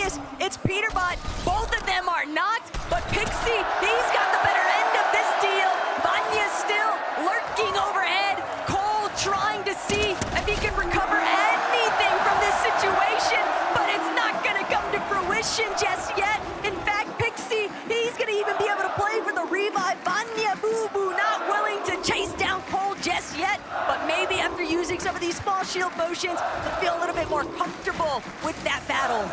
this, it's Peterbot. Both of them are knocked, but Pixie, he's got the better end of this deal. Vanya's still lurking overhead. Cole trying to see if he can recover anything from this situation, but it's not gonna come to fruition just yet. In fact, Pixie, he's gonna even be able to play for the revive. Vanya Boo-Boo not willing to chase down Cole just yet, but maybe after using some of these small shield potions, to feel a little bit more comfortable with that battle.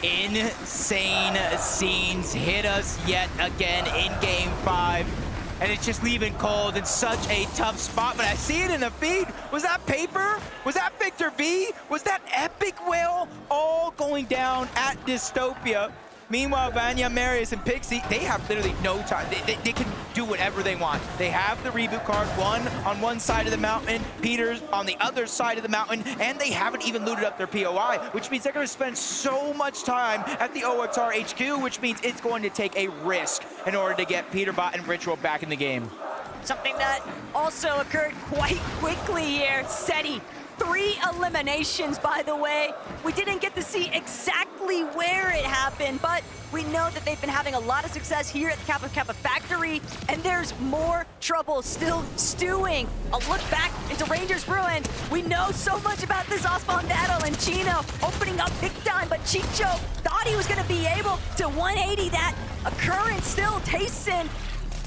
Insane scenes hit us yet again in Game 5. And it's just leaving Cold in such a tough spot. But I see it in the feed. Was that Paper? Was that Victor V? Was that Epic Whale? All going down at Dystopia. Meanwhile, Vanya, Marius, and Pixie, they have literally no time. They can do whatever they want. They have the reboot card, one on one side of the mountain, Peter's on the other side of the mountain, and they haven't even looted up their POI, which means they're going to spend so much time at the OXR HQ, which means it's going to take a risk in order to get Peterbot and Ritual back in the game. Something that also occurred quite quickly here, Seti. 3 eliminations, by the way. We didn't get to see exactly where it happened, but we know that they've been having a lot of success here at the Kappa Kappa factory, and there's more trouble still stewing. A look back into Rangers Ruin. We know so much about this Ospawn battle, and Chino opening up big time, but Chicho thought he was gonna be able to 180 that occurrence. Still, Tayson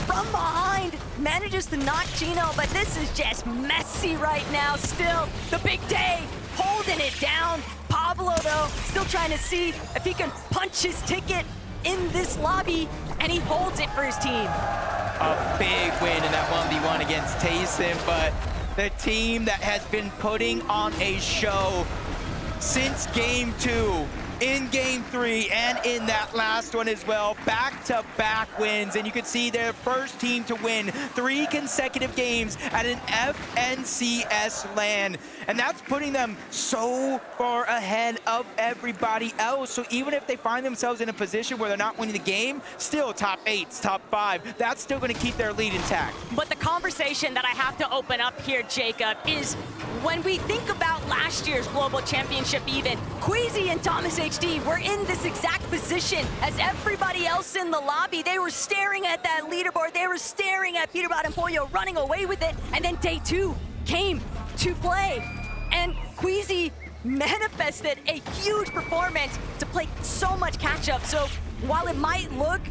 from behind manages to knock Chino, but this is just messy right now. Still, the big day holding it down. Pablo, though, still trying to see if he can punch his ticket in this lobby, and he holds it for his team. A big win in that 1v1 against Tayson, but the team that has been putting on a show since Game 2, in Game 3, and in that last one as well, back-to-back wins, and you can see their first team to win 3 consecutive games at an FNCS LAN, and that's putting them so far ahead of everybody else. So even if they find themselves in a position where they're not winning the game, still top 8s, top 5, that's still going to keep their lead intact. But the conversation that I have to open up here, Jacob, is when we think about last year's Global Championship even, Queasy and Thomas HD were in this exact position as everybody else in the lobby. They were staring at that leaderboard. They were staring at Peterbot and Pollo running away with it. And then day 2 came to play. And Queasy manifested a huge performance to play so much catch-up. So while it might look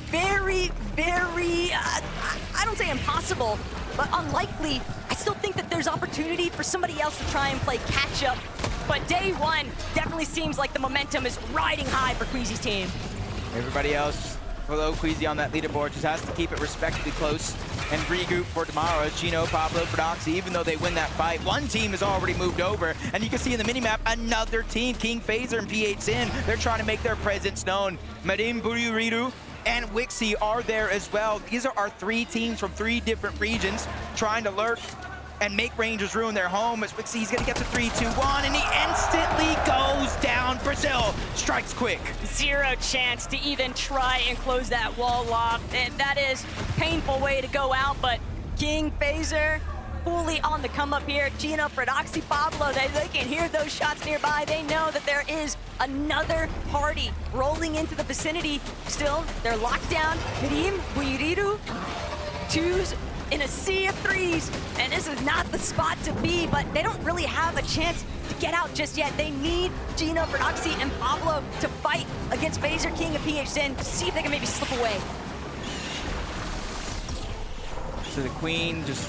very, I don't say impossible, but unlikely, I still think that there's opportunity for somebody else to try and play catch-up. But day 1 definitely seems like the momentum is riding high for Queasy's team. Everybody else below Queasy on that leaderboard just has to keep it respectively close and regroup for tomorrow. Chino, Pablo, Venouk, even though they win that fight, one team has already moved over, and you can see in the minimap another team, King Phaser and PH Sin, they're trying to make their presence known. Madim Buriuriru and Wixie are there as well. These are our 3 teams from 3 different regions trying to lurk and make Rangers ruin their home as Wixie's gonna get to 3-2-1, and he instantly goes down. Brazil strikes quick. 0 chance to even try and close that wall off. And that is a painful way to go out, but King Phaser fully on the come up here. Gino, Fredoxy, Pablo, they can hear those shots nearby. They know that there is another party rolling into the vicinity. Still, they're locked down. Mirim, Buiriru, 2s in a sea of 3s, and this is not the spot to be, but they don't really have a chance to get out just yet. They need Gino, Fredoxy, and Pablo to fight against Phaser, King, and PH Sin to see if they can maybe slip away. So the Queen just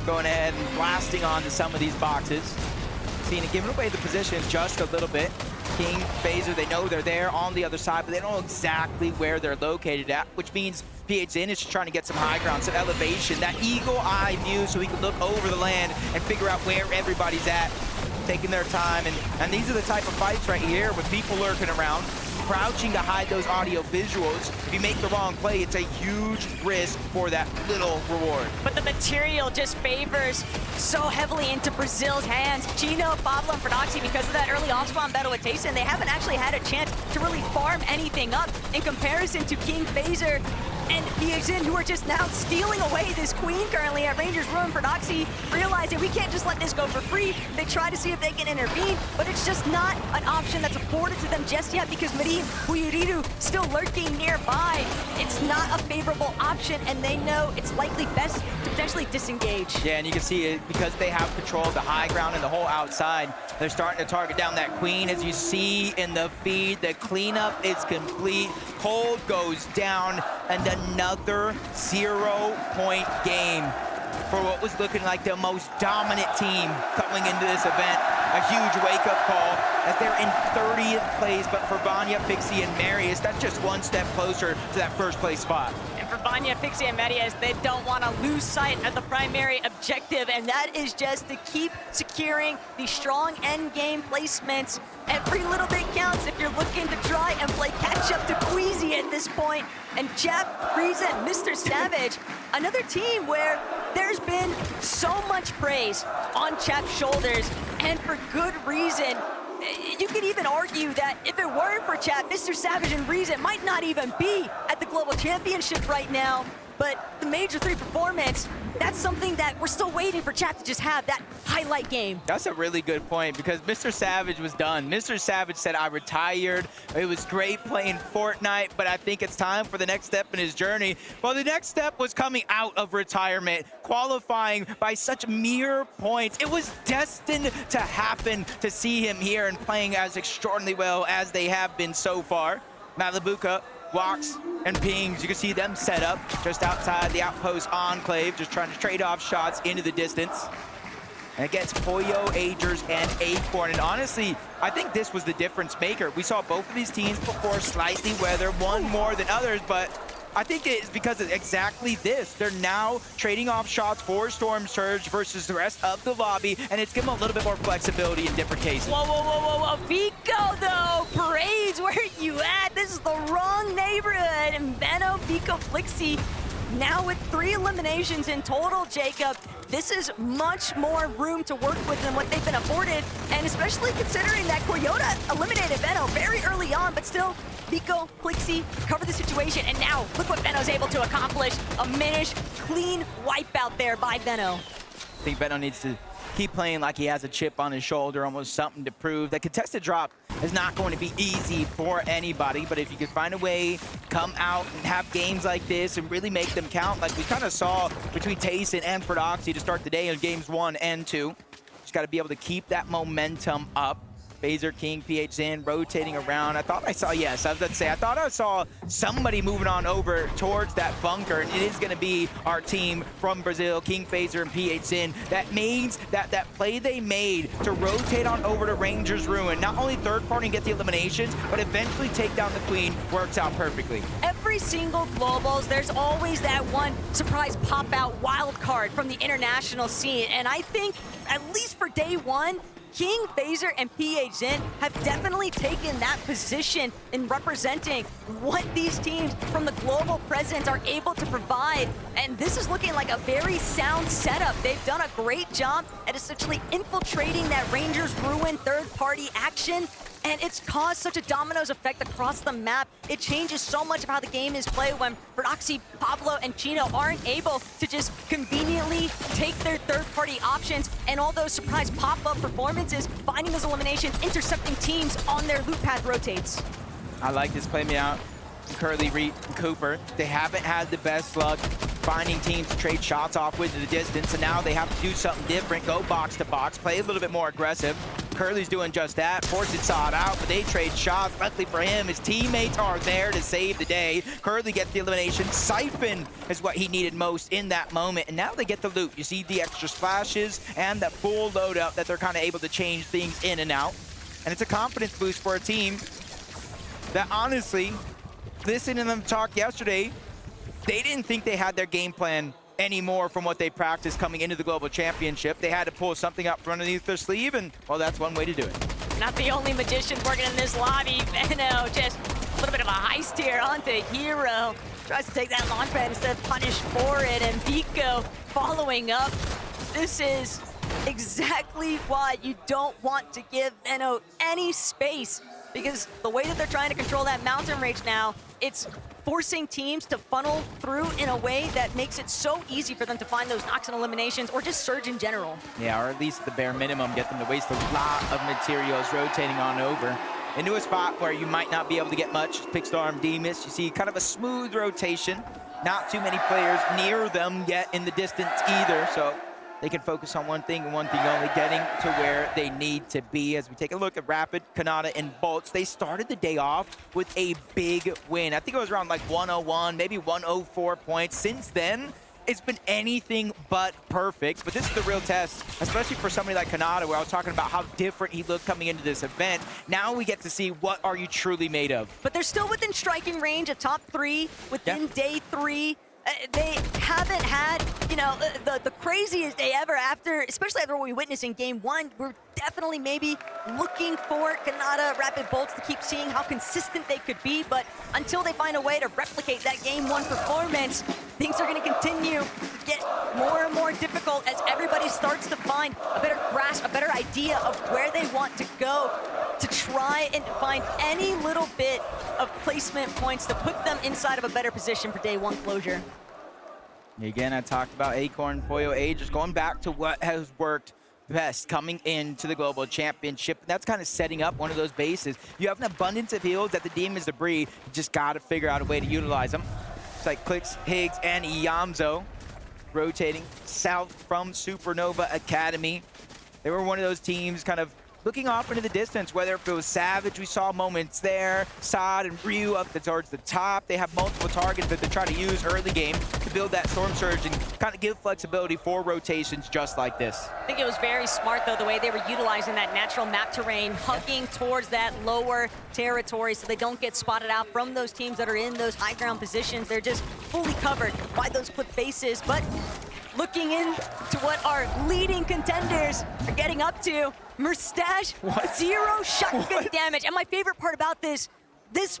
going ahead and blasting onto some of these boxes. Cena giving away the position just a little bit. King, Phaser, they know they're there on the other side, but they don't know exactly where they're located at, which means PHN is just trying to get some high ground, some elevation, that eagle eye view so he can look over the land and figure out where everybody's at, taking their time. And these are the type of fights right here with people lurking around, crouching to hide those audio visuals. If you make the wrong play, it's a huge risk for that little reward. But the material just favors so heavily into Brazil's hands. Gino, Pablo, and Fredoxy, because of that early off-spawn battle with Tayson, they haven't actually had a chance to really farm anything up in comparison to King Phaser. and PHN, who are just now stealing away this queen currently at Rangers Ruin. Fortnite realizing we can't just let this go for free. They try to see if they can intervene, but it's just not an option that's afforded to them just yet because Marin Huyuriru still lurking nearby. It's not a favorable option, and they know it's likely best to potentially disengage. Yeah, and you can see it because they have control of the high ground and the whole outside. They're starting to target down that queen. As you see in the feed, the cleanup is complete. Cold goes down, and another 0-point game for what was looking like the most dominant team coming into this event. A huge wake-up call as they're in 30th place, but for Vanya, FLICZY, and Marius, that's just one step closer to that first place spot. And for Vanya, FLICZY, and Marius, they don't want to lose sight of the primary objective, and that is just to keep securing these strong end game placements. Every little bit counts if you're looking to try and play catch up to Queasy at this point. And Jeff, Reason, Mr. Savage, another team where there's been so much praise on Chap's shoulders, and for good reason. You could even argue that if it weren't for Chap, Mr. Savage and Reason might not even be at the Global Championship right now. But the Major 3 performance, that's something that we're still waiting for Chap to just have that highlight game. That's a really good point because Mr. Savage was done. Mr. Savage said, I retired. It was great playing Fortnite, but I think it's time for the next step in his journey. Well, the next step was coming out of retirement, qualifying by such mere points. It was destined to happen to see him here and playing as extraordinarily well as they have been so far. Malibuka walks and pings. You can see them set up just outside the outpost enclave, just trying to trade off shots into the distance. And it gets Poyo, Agers, and Acorn. And honestly, I think this was the difference maker. We saw both of these teams before slightly weather, one more than others, but I think it's because of exactly this. They're now trading off shots for Storm Surge versus the rest of the lobby, and it's given them a little bit more flexibility in different cases. Whoa, whoa, whoa, whoa, whoa. Vico, though. Parades, where are you at? This is the wrong neighborhood. And Venouk, Vico, FLICZY, now with 3 eliminations in total, Jacob. This is much more room to work with than what they've been afforded, and especially considering that Koyota eliminated Venouk very early on, but still, Vico, FLICZY cover the situation, and now look what Venouk's able to accomplish. A Minish clean wipeout there by Venouk. I think Venouk needs to keep playing like he has a chip on his shoulder, almost something to prove. The contested drop is not going to be easy for anybody, but if you can find a way, come out and have games like this and really make them count, like we kind of saw between Tayson and Fortnite to start the day in games 1 and 2. Just got to be able to keep that momentum up. Phaser, King, PHN rotating around. I thought I saw, yes, I was about to say, I thought I saw somebody moving on over towards that bunker, and it is going to be our team from Brazil, King, Phaser, and PHN. That means that that play they made to rotate on over to Rangers Ruin, not only third party and get the eliminations, but eventually take down the Queen, works out perfectly. Every single Globals, there's always that one surprise pop-out wild card from the international scene, and I think, at least for day 1, King, Phaser, and PHN have definitely taken that position in representing what these teams from the global presence are able to provide. And this is looking like a very sound setup. They've done a great job at essentially infiltrating that Rangers Ruin third-party action. And it's caused such a dominoes effect across the map. It changes so much of how the game is played when Fortnite, Pablo, and Chino aren't able to just conveniently take their third-party options and all those surprise pop-up performances, finding those eliminations, intercepting teams on their loop path rotates. I like this play me out. Curly, Reed, and Cooper, they haven't had the best luck finding teams to trade shots off with in the distance, and now they have to do something different, go box to box, play a little bit more aggressive. Curly's doing just that. Forced saw it out, but they trade shots. Luckily for him, his teammates are there to save the day. Curly gets the elimination. Siphon is what he needed most in that moment, and now they get the loot. You see the extra splashes and that full loadout that they're kind of able to change things in and out. And it's a confidence boost for a team that honestly, listening to them talk yesterday, they didn't think they had their game plan anymore from what they practiced coming into the Global Championship. They had to pull something up from underneath their sleeve, and, well, that's one way to do it. Not the only magicians working in this lobby. Venouk, just a little bit of a heist here onto Hero. Tries to take that launch pad instead of punish for it, and Vico following up. This is exactly why you don't want to give Venouk any space. because the way that they're trying to control that mountain rage now, it's forcing teams to funnel through in a way that makes it so easy for them to find those knocks and eliminations or just surge in general. Yeah, or at least the bare minimum, get them to waste a lot of materials rotating on over into a spot where you might not be able to get much. Pickstorm, Demus, you see kind of a smooth rotation. Not too many players near them yet in the distance either, so they can focus on one thing and one thing only, getting to where they need to be. As we take a look at Rapid, Kanata, and Bolts, they started the day off with a big win. I think it was around like 101, maybe 104 points. Since then, it's been anything but perfect, but this is the real test, especially for somebody like Kanata, where I was talking about how different he looked coming into this event. Now we get to see what are you truly made of. But they're still within striking range of top 3 within day 3. They haven't had, you know, the craziest day ever after, especially after what we witnessed in game 1. We're definitely maybe looking for Kanata, Rapid Bolts to keep seeing how consistent they could be, but until they find a way to replicate that game 1 performance, things are going to continue to get more and more difficult as everybody starts to find a better grasp, a better idea of where they want to go to try and find any little bit of placement points to put them inside of a better position for day 1 closure. Again, I talked about Acorn, Foyo A, just going back to what has worked best coming into the Global Championship. That's kind of setting up one of those bases. You have an abundance of heals at the Demon's Debris. You just got to figure out a way to utilize them. It's like Clicks, Higgs, and Iamzo rotating south from Supernova Academy. They were one of those teams kind of looking off into the distance, whether if it was Savage, we saw moments there, Sod and Ryu up towards the top. They have multiple targets that they try to use early game to build that Storm Surge and kind of give flexibility for rotations just like this. I think it was very smart, though, the way they were utilizing that natural map terrain, hugging towards that lower territory so they don't get spotted out from those teams that are in those high ground positions. They're just fully covered by those cliff faces, but looking into what our leading contenders are getting up to, Mustache, 0 shotgun damage. And my favorite part about this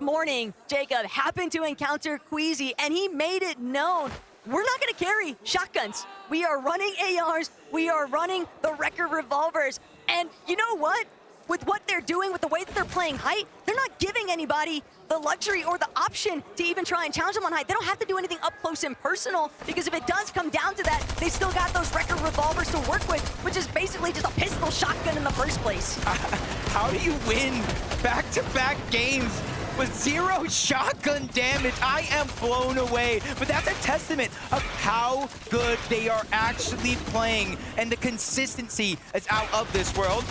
morning, Jacob happened to encounter Queasy, and he made it known, we're not gonna carry shotguns. We are running ARs, we are running the Wrecker revolvers. And you know what? With what they're doing, with the way that they're playing height, they're not giving anybody the luxury or the option to even try and challenge them on height. They don't have to do anything up close and personal, because if it does come down to that, they still got those Wrecker revolvers to work with, which is basically just a pistol shotgun in the first place. How do you win back-to-back games with 0 shotgun damage? I am blown away, but that's a testament of how good they are actually playing, and the consistency is out of this world.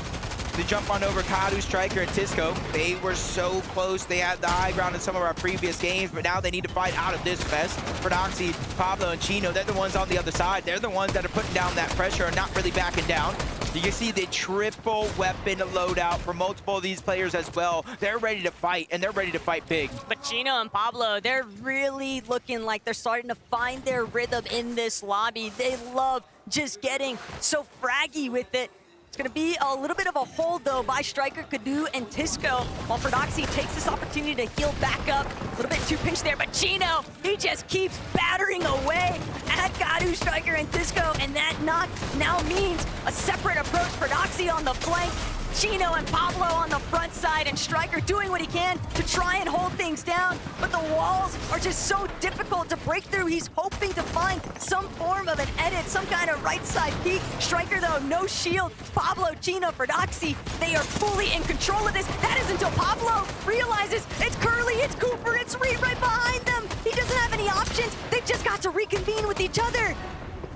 They jump on over Kadu, Striker, and Tisco. They were so close. They had the high ground in some of our previous games, but now they need to fight out of this mess. Prodoxy, Pablo, and Chino, they're the ones on the other side. They're the ones that are putting down that pressure and not really backing down. You can see the triple weapon loadout for multiple of these players as well. They're ready to fight, and they're ready to fight big. But Chino and Pablo, they're really looking like they're starting to find their rhythm in this lobby. They love just getting so fraggy with it. It's going to be a little bit of a hold, though, by Striker, Kadu, and Tisco, while Prodoxy takes this opportunity to heal back up. A little bit too pinched there, but Chino, he just keeps battering away at Kadu, Striker, and Tisco, and that knock now means a separate approach. Prodoxy on the flank, Chino and Pablo on the front side, and Striker doing what he can to try and hold things down, but the walls are just so difficult to break through. He's hoping to find some form of an edit, some kind of right side peek. Striker, though, no shield. Pablo, Chino, Prodoxy, they are fully in control of this. That is until Pablo realizes it's Curly, it's Cooper, it's Reed right behind them. He doesn't have any options. They've just got to reconvene with each other.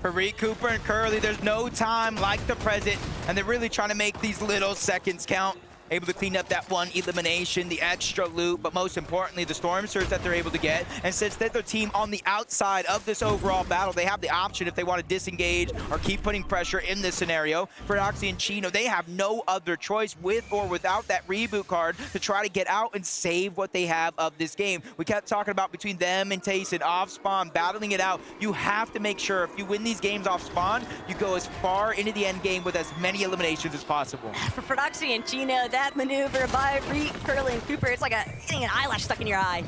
For Reed, Cooper, and Curly, there's no time like the present, and they're really trying to make these little seconds count. Able to clean up that 1 elimination, the extra loot, but most importantly, the Storm Surge that they're able to get. And since they're the team on the outside of this overall battle, they have the option if they want to disengage or keep putting pressure in this scenario. For Oxy and Chino, they have no other choice with or without that reboot card to try to get out and save what they have of this game. We kept talking about between them and Tayson off spawn, battling it out. You have to make sure if you win these games off spawn, you go as far into the end game with as many eliminations as possible. For Prodoxy and Chino, that maneuver by Reed, Curly, and Cooper, it's like getting an eyelash stuck in your eye.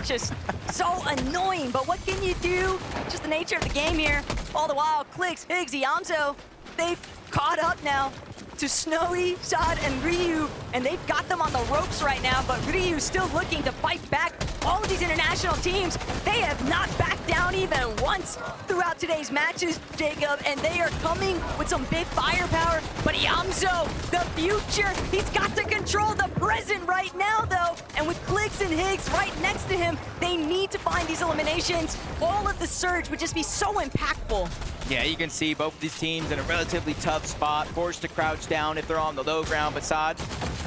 Just so annoying, but what can you do? Just the nature of the game here. All the while, Clicks, Higgs, Iamzo, they've caught up now to Snowy, Sad, and Ryu, and they've got them on the ropes right now, but Ryu still looking to fight back. All of these international teams, they have not backed down even once throughout today's matches, Jacob, and they are coming with some big firepower. But Yamzo, the future, he's got to control the present right now, though. And with Clicks and Higgs right next to him, they need to find these eliminations. All of the surge would just be so impactful. Yeah, you can see both of these teams in a relatively tough spot, forced to crouch down if they're on the low ground. Besides,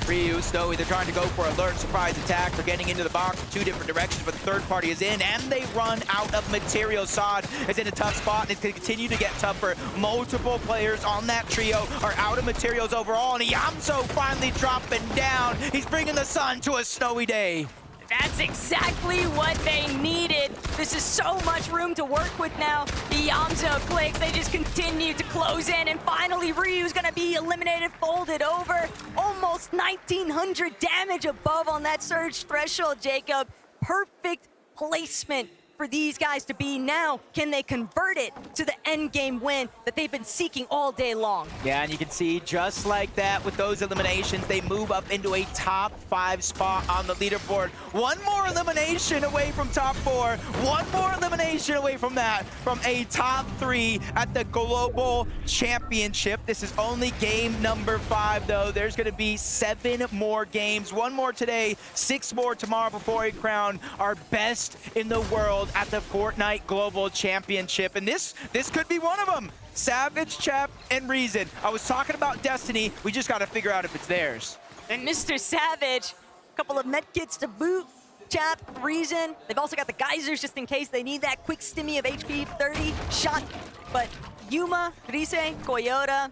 Ryu, Snowy, they're trying to go for a lurch surprise attack. They're getting into the box in 2 different directions, but the third party is in, and they run out of material. Sod is in a tough spot, and it's going to continue to get tougher. Multiple players on that trio are out of materials overall, and Yamso finally dropping down. He's bringing the sun to a snowy day. That's exactly what they needed. This is so much room to work with now. The Yamzo Clicks, they just continue to close in, and finally Ryu's gonna be eliminated, folded over. Almost 1900 damage above on that surge threshold, Jacob. Perfect placement for these guys to be now. Can they convert it to the end game win that they've been seeking all day long? Yeah, and you can see just like that with those eliminations, they move up into a top 5 spot on the leaderboard. One more elimination away from top 4. One more elimination away from that, from a top 3 at the Global Championship. This is only game number 5, though. There's going to be 7 more games. 1 more today, 6 more tomorrow before we crown our best in the world at the Fortnite Global Championship. And this could be one of them. Savage, Chap, and Reason. I was talking about Destiny. We just got to figure out if it's theirs. And Mr. Savage, a couple of medkits to boot. Chap, Reason. They've also got the geysers just in case they need that quick stimmy of HP 30 shot. But Yuma, Rise, Koyota,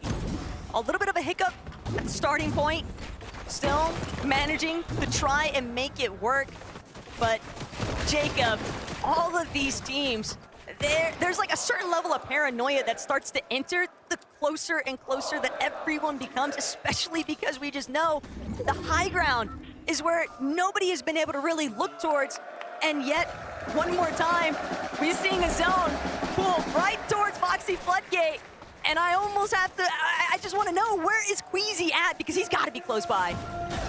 a little bit of a hiccup at the starting point. Still managing to try and make it work. But Jacob, all of these teams, there's like a certain level of paranoia that starts to enter the closer and closer that everyone becomes, especially because we just know the high ground is where nobody has been able to really look towards. And yet, one more time, we're seeing a zone pull right towards Foxy Floodgate. And I almost have to, I just want to know, where is Queasy at? Because he's got to be close by.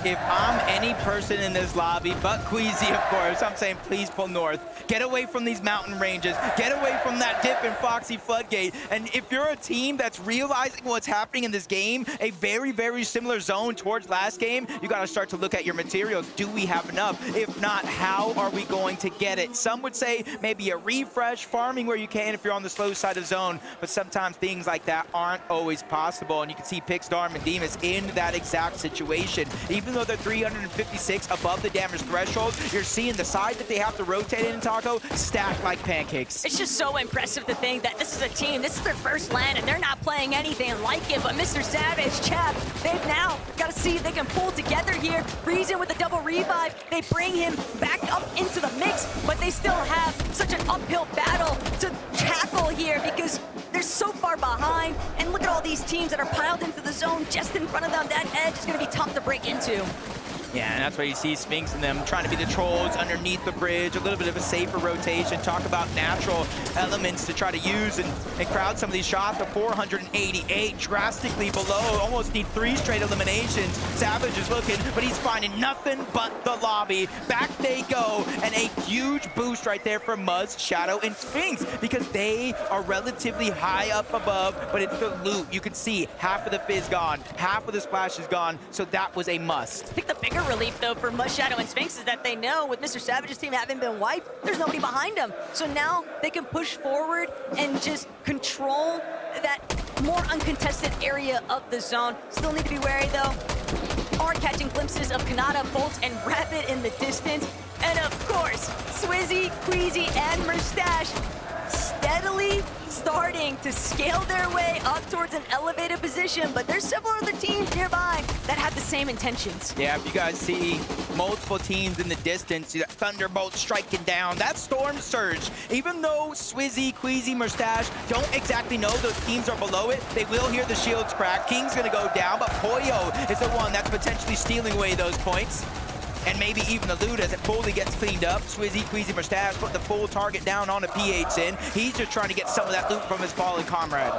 If I'm any person in this lobby, but Queasy, of course, I'm saying please pull north. Get away from these mountain ranges. Get away from that dip in Foxy Floodgate. And if you're a team that's realizing what's happening in this game, a very, very similar zone towards last game, you got to start to look at your materials. Do we have enough? If not, how are we going to get it? Some would say maybe a refresh, farming where you can if you're on the slow side of zone, but sometimes things like that aren't always possible. And you can see Pixdarm and Demas in that exact situation. Even though they're 356 above the damage threshold, you're seeing the side that they have to rotate in, Taco, stacked like pancakes. It's just so impressive to think that this is a team, this is their first land, and they're not playing anything like it. But Mr. Savage, Chap, they've now got to see if they can pull together here. Reason with the double revive, they bring him back up into the mix, but they still have such an uphill battle to tackle here because they're so far behind. And look at all these teams that are piled into the zone just in front of them. That edge is going to be tough to break into. Yeah, and that's why you see Sphinx and them trying to be the trolls underneath the bridge, a little bit of a safer rotation, talk about natural elements to try to use and crowd some of these shots. The 488, drastically below, almost need 3 straight eliminations. Savage is looking, but he's finding nothing but the lobby. Back they go, and a huge boost right there for Muzz, Shadow, and Sphinx, because they are relatively high up above, but it's the loot. You can see half of the fizz gone, half of the splash is gone, so that was a must. I think the bigger relief, though, for Muzz, Shadow, and Sphinx is that they know with Mr. Savage's team having been wiped, there's nobody behind them. So now they can push forward and just control that more uncontested area of the zone. Still need to be wary, though. Are catching glimpses of Kanata, Bolt, and Rabbit in the distance. And of course, Swizzy, Queasy, and Mustache steadily starting to scale their way up towards an elevated position, but there's several other teams nearby that have the same intentions. Yeah, if you guys see multiple teams in the distance, you got Thunderbolt striking down, that Storm Surge. Even though Swizzy, Queasy, Mustache don't exactly know those teams are below it, they will hear the shields crack. King's gonna go down, but Poyo is the one that's potentially stealing away those points. and maybe even the loot as it fully gets cleaned up. Swizzy, Queasy, Mustache put the full target down on a PH-in. He's just trying to get some of that loot from his fallen comrade.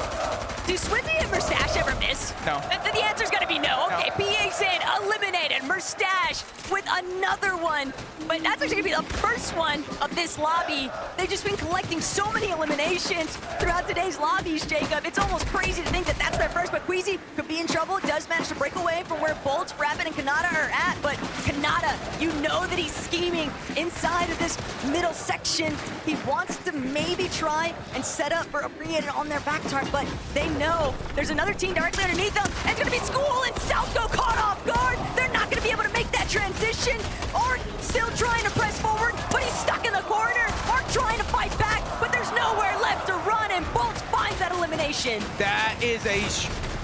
Do Swizzy and Mustache ever miss? No. The answer's gonna be no. Okay, No. PH-in eliminated. Mustache with another one. But that's actually gonna be the first one of this lobby. They've just been collecting so many eliminations throughout today's lobbies, Jacob. It's almost crazy to think that that's their first, but Queasy could be in trouble. Does manage to break away from where Bolts, Rapid, and Kanata are at, but Kanata, you know that he's scheming inside of this middle section. He wants to maybe try and set up for a pre-hit on their back target, but they know there's another team directly underneath them. And it's gonna be School and Southco caught off guard. They're not gonna be able to make that transition. Art still trying to press forward, but he's stuck in the corner. Art trying to fight back, but there's nowhere left to run, and Bolts finds that elimination. That is a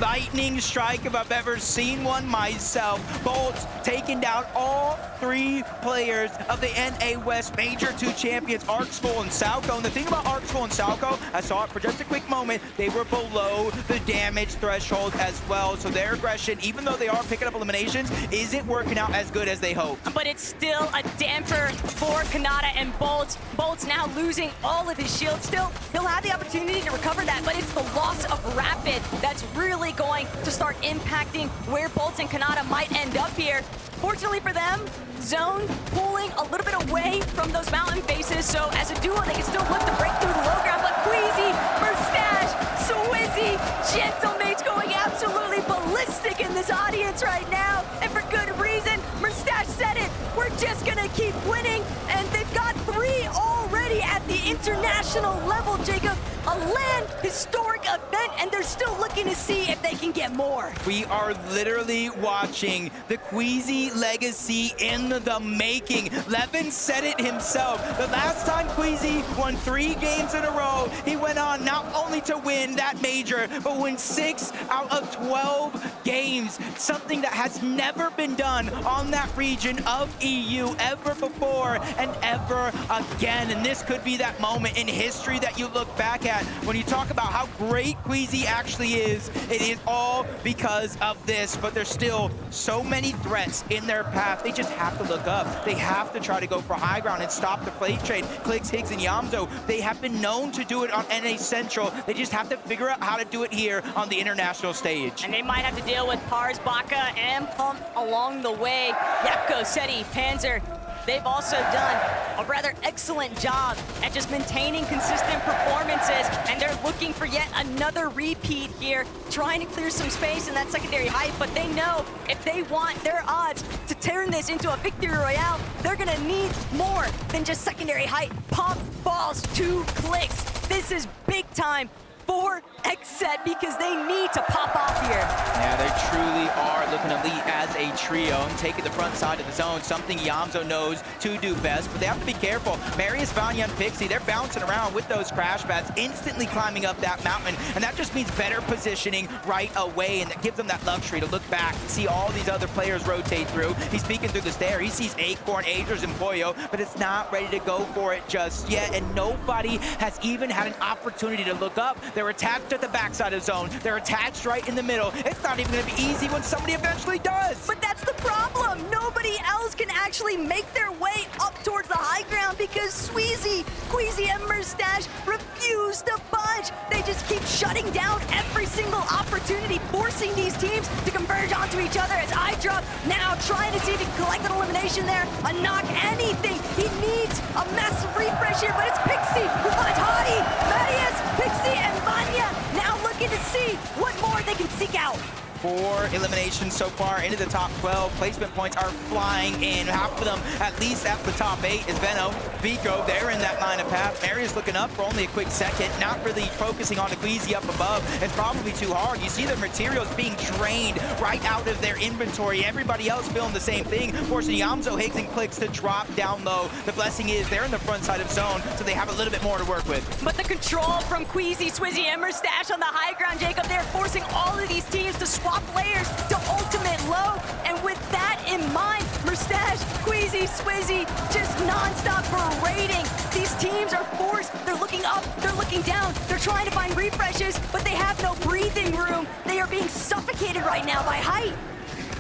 lightning strike if I've ever seen one myself. Bolts taking down all 3 players of the NA West Major 2 champions, ArcSkull and Southco. And the thing about ArcSkull and Southco, I saw it for just a quick moment, they were below the damage threshold as well. So their aggression, even though they are picking up eliminations, isn't working out as good as they hoped. But it's still a damper for Kanata and Bolts. Bolts now losing all of his shields. Still, he'll have the opportunity to recover that, but it's the loss of Rapid that's really going to start impacting where Bolts and Kanata might end up here. Fortunately for them, Zone pulling a little bit away from those mountain faces, so as a duo, they can still look to break through the low ground, but Queasy, Mustache, Swizzy, Gentlemage going absolutely ballistic in this audience right now, and for good reason. Mustache said it, we're just gonna keep winning, and they've got 3 already at the international level, Jacob. A land historic event, and they're still looking to see if they can get more. We are literally watching the Queasy legacy in the making. Levin said it himself. The last time Queasy won 3 games in a row, he went on not only to win that major, but win 6 out of 12 games. Something that has never been done on that region of EU ever before and ever again. And this could be that moment in history that you look back at when you talk about how great Queasy actually is. It is all because of this, but there's still so many threats in their path. They just have to look up. They have to try to go for high ground and stop the plate trade. Clicks, Higgs, and Yamzo, they have been known to do it on NA Central. They just have to figure out how to do it here on the international stage. And they might have to deal with Pars, Baka, and Pump along the way. Yapko, Seti, Panzer, they've also done a rather excellent job at just maintaining consistent performances, and they're looking for yet another repeat here, trying to clear some space in that secondary height, but they know if they want their odds to turn this into a victory royale, they're gonna need more than just secondary height. Pump falls to Clicks. This is big time for XSET because they need to pop off here. Yeah, they truly are looking elite as a trio and taking the front side of the zone, something Yamzo knows to do best, but they have to be careful. Marius, Vanya, and Pixie, they're bouncing around with those crash pads, instantly climbing up that mountain, and that just means better positioning right away, and that gives them that luxury to look back and see all these other players rotate through. He's peeking through the stair. He sees Acorn, Agers, and Pollo, but it's not ready to go for it just yet, and nobody has even had an opportunity to look up. They're attached at the backside of zone. They're attached right in the middle. It's not even going to be easy when somebody eventually does. But that's the problem. Nobody else can actually make their way up towards the high ground because Swizzy, Queasy, and Mustache refuse to budge. They just keep shutting down every single opportunity, forcing these teams to converge onto each other as iDrop now trying to see if he can collect an elimination there, a knock, anything. He needs a massive refresh here, but it's Pixie who finds Hottie, Marius, Pixie, and Vanya now looking to see what more they can seek out. 4 eliminations so far into the top 12. Placement points are flying in. Half of them, at least at the top 8, is Venouk, Vico. They're in that line of path. Marius looking up for only a quick second, not really focusing on the Queasy up above. It's probably too hard. You see the materials being drained right out of their inventory. Everybody else feeling the same thing, forcing Yamzo, Higgs, and Clicks to drop down low. The blessing is they're in the front side of zone, so they have a little bit more to work with. But the control from Queasy, Swizzy, and Mustache on the high ground, Jacob, they're forcing all of these teams to swap players to ultimate low, and with that in mind, Mustache, Queasy, Swizzy, just non-stop berating. These teams are forced, they're looking up, they're looking down, they're trying to find refreshes, but they have no breathing room. They are being suffocated right now by height.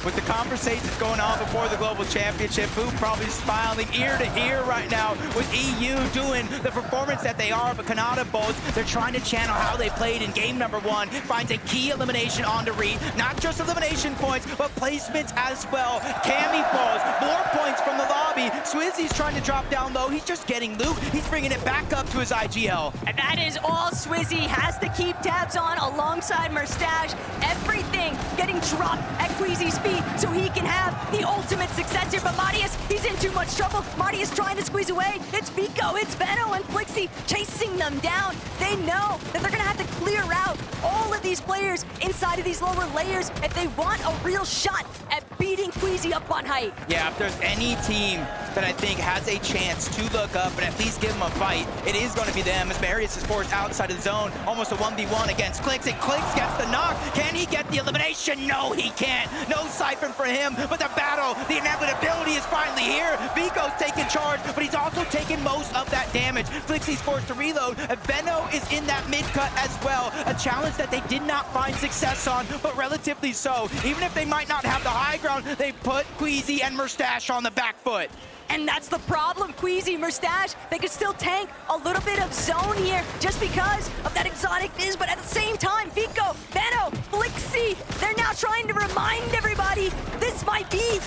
with the conversations going on before the Global Championship, Venouk probably smiling ear to ear right now with EU doing the performance that they are, but Canada Bolts, they're trying to channel how they played in game number 1, finds a key elimination on Dorit, not just elimination points, but placements as well. Cammy falls, more points from the lobby. Swizzy's trying to drop down low, he's just getting loot, he's bringing it back up to his IGL. And that is all Swizzy has to keep tabs on alongside Mustache. Everything getting dropped at Queasy's feet so he can have the ultimate success here. But Marius, he's in too much trouble. Marius trying to squeeze away. It's Vico, it's Venouk, and FLICKZY chasing them down. They know that they're gonna have to clear out all of these players inside of these lower layers if they want a real shot at beating Queasy up on height. Yeah, if there's any team that I think has a chance to look up and at least give them a fight, it is going to be them, as Marius is forced outside of the zone, almost a 1v1 against FLICKZY. FLICKZY gets the knock. Can he get the elimination? No, he can't. No siphon for him, but the battle, the inevitability is finally here. Vico's taking charge, but he's also taking most of that damage. FLICKZY's forced to reload. Venouk is in that mid-cut as well, a challenge that they did not find success on, but relatively so. Even if they might not have the high ground, they put Queasy and Mustache on the back foot. And that's the problem, Queasy, Mustache, they could still tank a little bit of zone here just because of that exotic viz, but at the same time, Vico, Venouk, FLICKZY, they're now trying to remind everybody this might be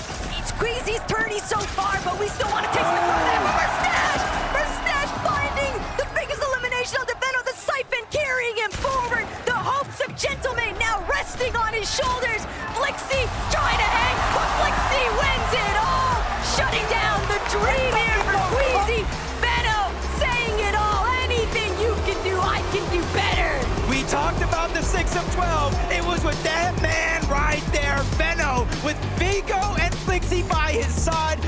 Queasy's tourney so far, but we still want to take the from that. Mustache finding the biggest elimination of the Venouk, the siphon carrying him forward, the hopes of Gentleman now resting on his shoulders. FLICKZY trying to hang, but FLICKZY wins it all, shutting down the dream here for Queasy. Venouk saying it all, anything you can do, I can do better. We talked about the 6 of 12. It was with that man right there, Venouk, with Vico and FLICKZY by his side.